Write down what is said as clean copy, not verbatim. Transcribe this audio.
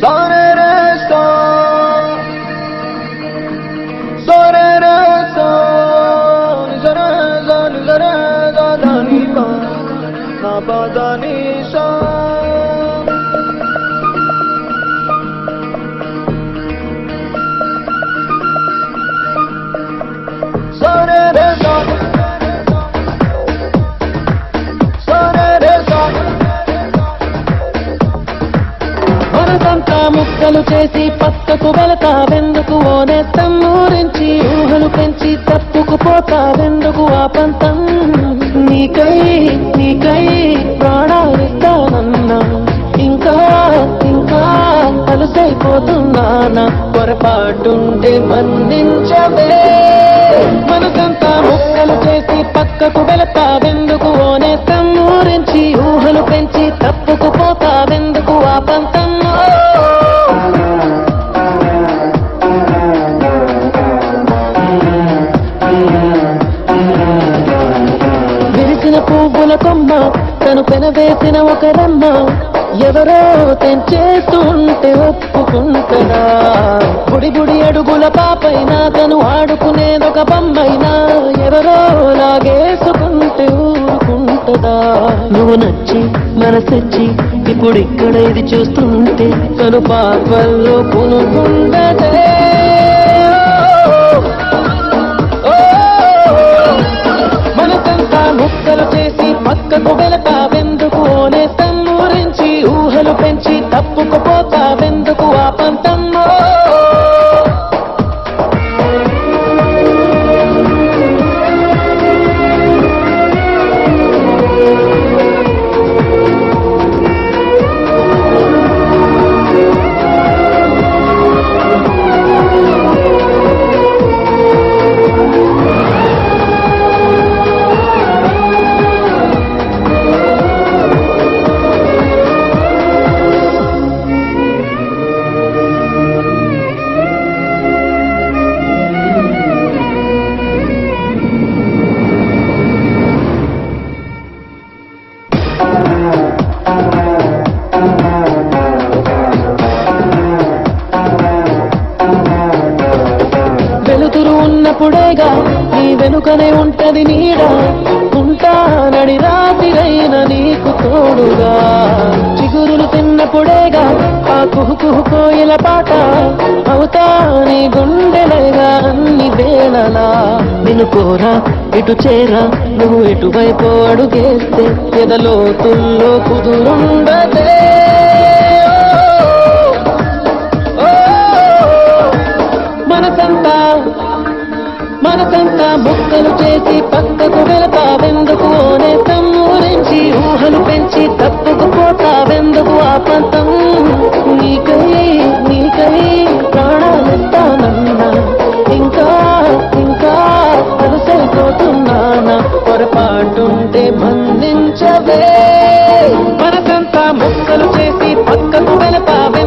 Sore re so, sore re so, ni sa re sa ni sa re sa da ni pa, na pa da ni sa. Sore re so, sore re so. మనసంతా ముక్కలు చేసి పక్కకు వెళతావెందుకు ఓనేస్తం ఊరించి ఊహలు పెంచి తప్పుకుపోతావెందుకు ఆ పంతం నీకై నీకై ప్రాణాలిస్తానన్నా ఇంకా ఇంకా అలసైపోతున్నానా పొరపాటుంటే మన్నించవే మనసంతా ముక్కలు చేసి పక్కకు వెళతావెందుకు ఓనేస్తం ఊరించి ఊహలు పెంచి తప్పుకుపోతావెందుకు ఆ పంతం విరిసిన పువ్వుల కొమ్మ తను పెనవేసిన ఒక రమ్మ ఎవరో తెంచేస్తుంటే ఒప్పుకుంటదా బుడి బుడి అడుగుల పాపైనా తను ఆడుకునేదొక బొమ్మైనా ఎవరో లాగేసుకుంటే ఊరుకుంటదా నువ్వు నచ్చి మనసొచ్చి ఇప్పుడు ఇక్కడ ఇది చూస్తుంటే తను పాపల్లో కొనుకుంటదే మనసంతా ముక్కలు చేసి పక్కకు వెళతావెందుకు నేస్తం ఊరించి ఊహలు పెంచి తప్పుకుపోతావెందుకు ఆ పంతమ్మో వెలుతురు ఉన్నప్పుడేగా నీ వెనుకనే ఉంటది నీడ ఉంటానడి రాతిరైన నీకు తోడుగా చిగురులు తిన్నప్పుడేగా ఆ కుహుకుహు కోయిల పాట అవుతా నీ గుండెలేగా అన్ని వేళలా నిన్ను కోరా ఇటు చేరా నువ్వు ఎటువైపు అడుగేస్తే ఎదలోతుల్లో కుదురుండదే మనసంతా ముక్కలు చేసి పక్కకు వెళతావెందుకు నేస్తం ఊరించి ఊహలు పెంచి తప్పుకుపోతావెందుకు ఆ పంతం నీకై నీకై ప్రాణాలిస్తానన్నా ఇంకా ఇంకా అలసైపోతున్నానా పొరపాటుంటే మన్నించవే మనసంతా ముక్కలు చేసి పక్కకు వెళతావే